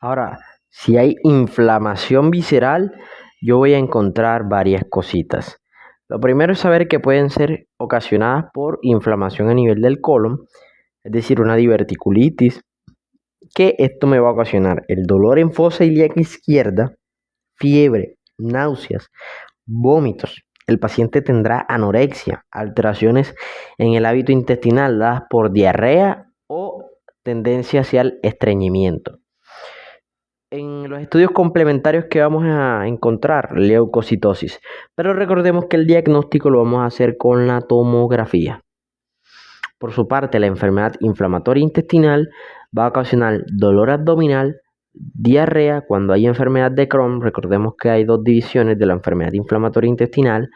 Ahora, si hay inflamación visceral, yo voy a encontrar varias cositas. Lo primero es saber que pueden ser ocasionadas por inflamación a nivel del colon, es decir, una diverticulitis, que esto me va a ocasionar el dolor en fosa ilíaca izquierda, fiebre, náuseas, vómitos. El paciente tendrá anorexia, alteraciones en el hábito intestinal dadas por diarrea o tendencia hacia el estreñimiento. En los estudios complementarios que vamos a encontrar, leucocitosis, pero recordemos que el diagnóstico lo vamos a hacer con la tomografía. Por su parte, la enfermedad inflamatoria intestinal va a ocasionar dolor abdominal, diarrea. Cuando hay enfermedad de Crohn, recordemos que hay dos divisiones de la enfermedad inflamatoria intestinal,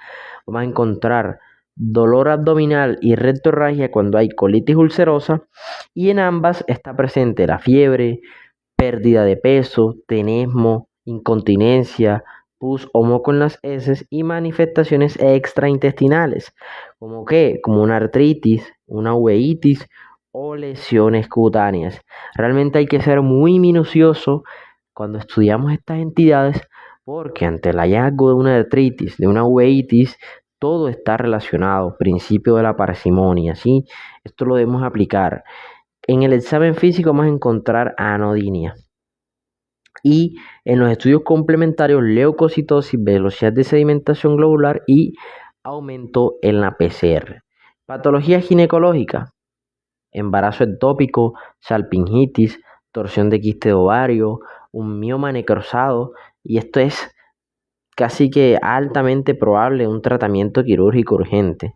vamos a encontrar dolor abdominal y rectorragia cuando hay colitis ulcerosa, y en ambas está presente la fiebre, pérdida de peso, tenesmo, incontinencia, pus o moco en las heces y manifestaciones extraintestinales, como una artritis, una uveitis o lesiones cutáneas. Realmente hay que ser muy minucioso cuando estudiamos estas entidades, porque ante el hallazgo de una artritis, de una uveitis, todo está relacionado, principio de la parsimonia, ¿sí? Esto lo debemos aplicar. En el examen físico vamos a encontrar anodinia. Y en los estudios complementarios, leucocitosis, velocidad de sedimentación globular y aumento en la PCR. Patología ginecológica, embarazo ectópico, salpingitis, torsión de quiste de ovario, un mioma necrosado, y esto es casi que altamente probable un tratamiento quirúrgico urgente.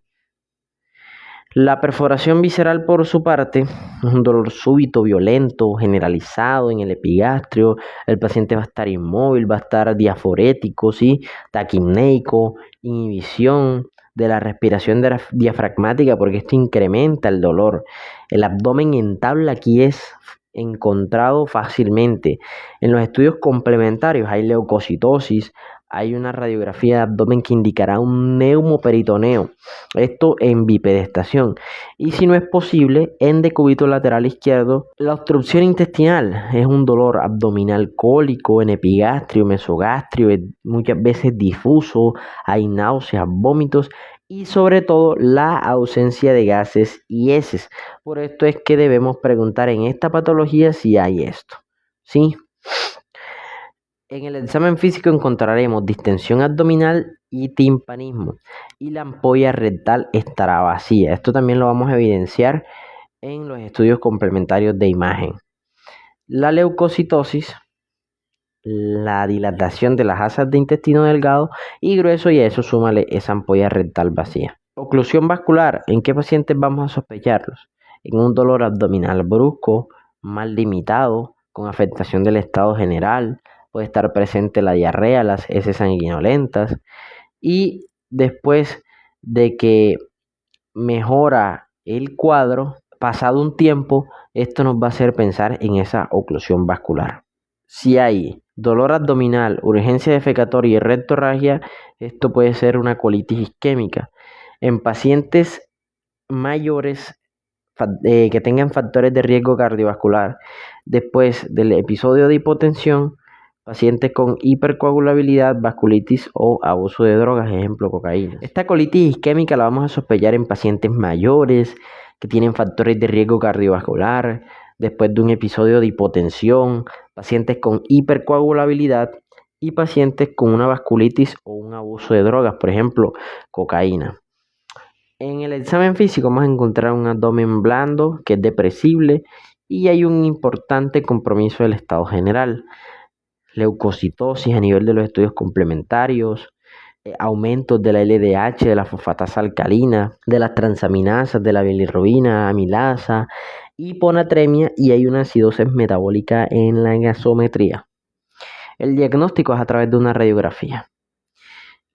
La perforación visceral, por su parte, es un dolor súbito, violento, generalizado en el epigastrio. El paciente va a estar inmóvil, va a estar diaforético, ¿sí? Taquipneico, inhibición de la respiración diafragmática, porque esto incrementa el dolor. El abdomen en tabla aquí es encontrado fácilmente. En los estudios complementarios hay leucocitosis, hay una radiografía de abdomen que indicará un neumoperitoneo, esto en bipedestación. Y si no es posible, en decúbito lateral izquierdo. La obstrucción intestinal es un dolor abdominal cólico en epigastrio, mesogastrio, muchas veces difuso, hay náuseas, vómitos y sobre todo la ausencia de gases y heces. Por esto es que debemos preguntar en esta patología si hay esto, ¿sí? En el examen físico encontraremos distensión abdominal y timpanismo, y la ampolla rectal estará vacía. Esto también lo vamos a evidenciar en los estudios complementarios de imagen. La leucocitosis, la dilatación de las asas de intestino delgado y grueso, y a eso súmale esa ampolla rectal vacía. Oclusión vascular, ¿en qué pacientes vamos a sospecharlos? En un dolor abdominal brusco, mal limitado, con afectación del estado general. Puede estar presente la diarrea, las heces sanguinolentas, y después de que mejora el cuadro, pasado un tiempo, esto nos va a hacer pensar en esa oclusión vascular. Si hay dolor abdominal, urgencia defecatoria y rectorragia, esto puede ser una colitis isquémica. En pacientes mayores que tengan factores de riesgo cardiovascular, después del episodio de hipotensión, pacientes con hipercoagulabilidad, vasculitis o abuso de drogas, ejemplo cocaína. Esta colitis isquémica la vamos a sospechar en pacientes mayores que tienen factores de riesgo cardiovascular, después de un episodio de hipotensión, pacientes con hipercoagulabilidad y pacientes con una vasculitis o un abuso de drogas, por ejemplo cocaína. En el examen físico vamos a encontrar un abdomen blando que es depresible y hay un importante compromiso del estado general. Leucocitosis a nivel de los estudios complementarios, aumentos de la LDH, de la fosfatasa alcalina, de las transaminasas, de la bilirrubina, amilasa, hiponatremia, y hay una acidosis metabólica en la gasometría. El diagnóstico es a través de una radiografía.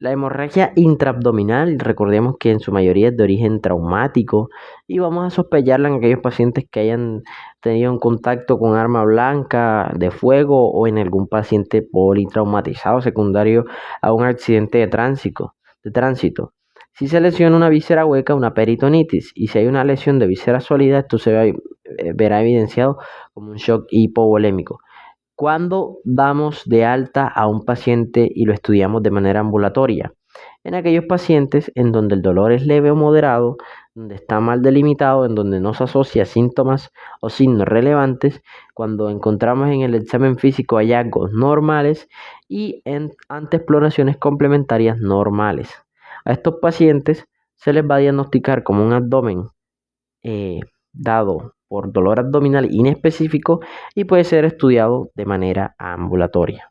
La hemorragia intraabdominal, recordemos que en su mayoría es de origen traumático y vamos a sospecharla en aquellos pacientes que hayan tenido un contacto con arma blanca de fuego o en algún paciente politraumatizado secundario a un accidente de tránsito. Si se lesiona una víscera hueca, una peritonitis, y si hay una lesión de víscera sólida, esto se verá evidenciado como un shock hipovolémico. ¿Cuándo damos de alta a un paciente y lo estudiamos de manera ambulatoria? En aquellos pacientes en donde el dolor es leve o moderado, donde está mal delimitado, en donde no se asocia a síntomas o signos relevantes, cuando encontramos en el examen físico hallazgos normales y ante exploraciones complementarias normales. A estos pacientes se les va a diagnosticar como un abdomen dado por dolor abdominal inespecífico y puede ser estudiado de manera ambulatoria.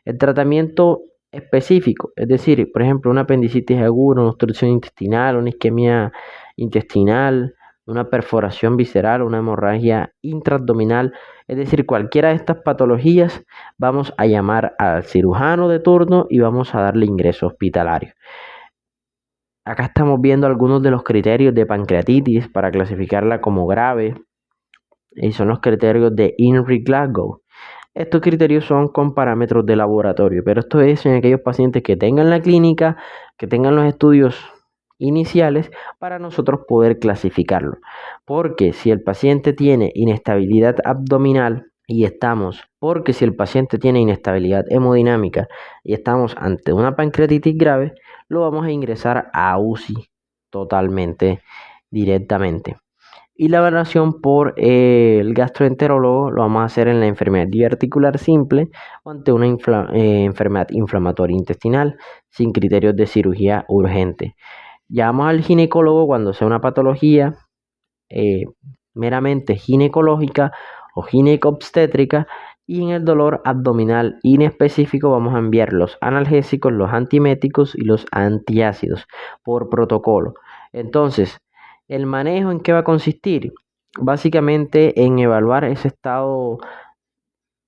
El tratamiento específico, es decir, por ejemplo, una apendicitis aguda, una obstrucción intestinal, una isquemia intestinal, una perforación visceral, una hemorragia intraabdominal, es decir, cualquiera de estas patologías, vamos a llamar al cirujano de turno y vamos a darle ingreso hospitalario. Acá estamos viendo algunos de los criterios de pancreatitis para clasificarla como grave y son los criterios de INRI-Glasgow. Estos criterios son con parámetros de laboratorio, pero esto es en aquellos pacientes que tengan la clínica, que tengan los estudios iniciales para nosotros poder clasificarlo. Porque si el paciente tiene inestabilidad abdominal porque si el paciente tiene inestabilidad hemodinámica y estamos ante una pancreatitis grave, lo vamos a ingresar a UCI totalmente, directamente. Y la evaluación por el gastroenterólogo lo vamos a hacer en la enfermedad diverticular simple o ante una enfermedad inflamatoria intestinal sin criterios de cirugía urgente. Llamamos al ginecólogo cuando sea una patología meramente ginecológica o gineco-obstétrica, y en el dolor abdominal inespecífico vamos a enviar los analgésicos, los antieméticos y los antiácidos por protocolo. Entonces, ¿el manejo en qué va a consistir? Básicamente en evaluar ese estado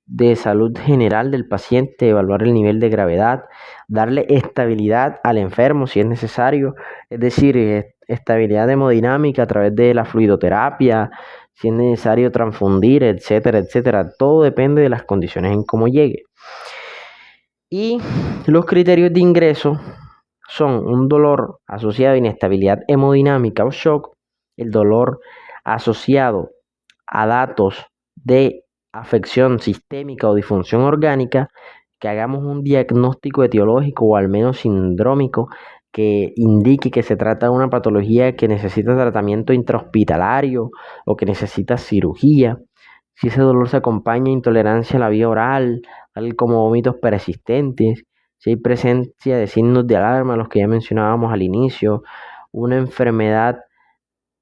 de salud general del paciente, evaluar el nivel de gravedad, darle estabilidad al enfermo si es necesario, es decir, estabilidad hemodinámica a través de la fluidoterapia, si es necesario transfundir, etcétera, etcétera. Todo depende de las condiciones en cómo llegue. Y los criterios de ingreso son un dolor asociado a inestabilidad hemodinámica o shock, el dolor asociado a datos de afección sistémica o disfunción orgánica, que hagamos un diagnóstico etiológico o al menos sindrómico que indique que se trata de una patología que necesita tratamiento intrahospitalario o que necesita cirugía. Si ese dolor se acompaña de intolerancia a la vía oral, tal como vómitos persistentes, si hay presencia de signos de alarma, los que ya mencionábamos al inicio, una enfermedad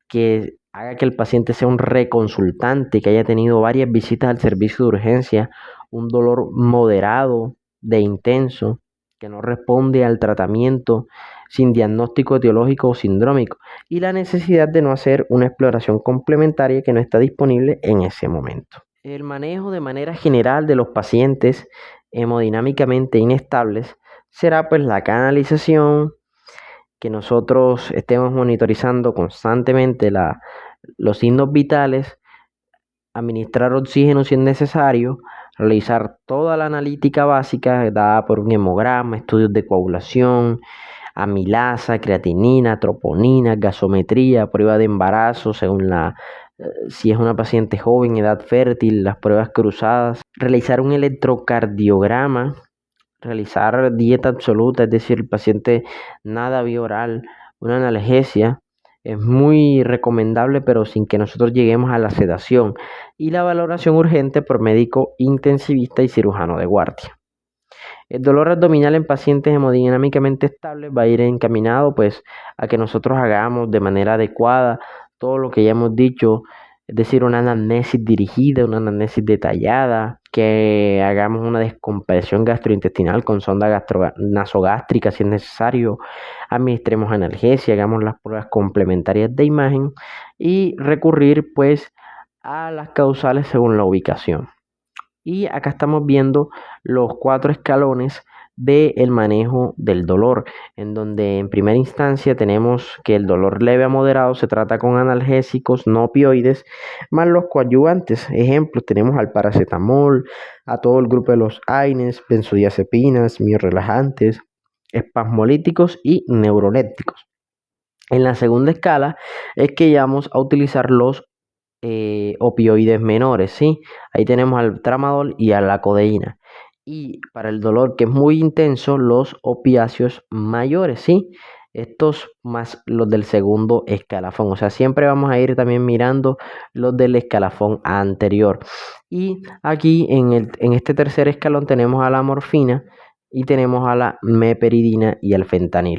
que haga que el paciente sea un reconsultante, que haya tenido varias visitas al servicio de urgencia, un dolor moderado de intenso, que no responde al tratamiento sin diagnóstico etiológico o sindrómico, y la necesidad de no hacer una exploración complementaria que no está disponible en ese momento. El manejo de manera general de los pacientes hemodinámicamente inestables será pues la canalización, que nosotros estemos monitorizando constantemente los signos vitales, administrar oxígeno si es necesario, realizar toda la analítica básica dada por un hemograma, estudios de coagulación, amilasa, creatinina, troponina, gasometría, prueba de embarazo según si es una paciente joven, edad fértil, las pruebas cruzadas, realizar un electrocardiograma, realizar dieta absoluta, es decir, el paciente nada vía oral, una analgesia, es muy recomendable, pero sin que nosotros lleguemos a la sedación, y la valoración urgente por médico intensivista y cirujano de guardia. El dolor abdominal en pacientes hemodinámicamente estables va a ir encaminado pues a que nosotros hagamos de manera adecuada todo lo que ya hemos dicho, es decir, una anamnesis dirigida, una anamnesis detallada, que hagamos una descompresión gastrointestinal con sonda nasogástrica si es necesario, administremos analgesia, hagamos las pruebas complementarias de imagen y recurrir pues a las causales según la ubicación. Y acá estamos viendo los 4 escalones del manejo del dolor, en donde en primera instancia tenemos que el dolor leve a moderado se trata con analgésicos no opioides, más los coadyuvantes. Ejemplos, tenemos al paracetamol, a todo el grupo de los AINES, benzodiazepinas, miorelajantes, espasmolíticos y neurolépticos. En la segunda escala es que ya vamos a utilizar los opioides menores, ¿sí? Ahí tenemos al tramadol y a la codeína. Y para el dolor que es muy intenso, los opiáceos mayores, ¿sí? Estos más los del segundo escalafón. O sea, siempre vamos a ir también mirando los del escalafón anterior. Y aquí en este tercer escalón tenemos a la morfina y tenemos a la meperidina y al fentanilo.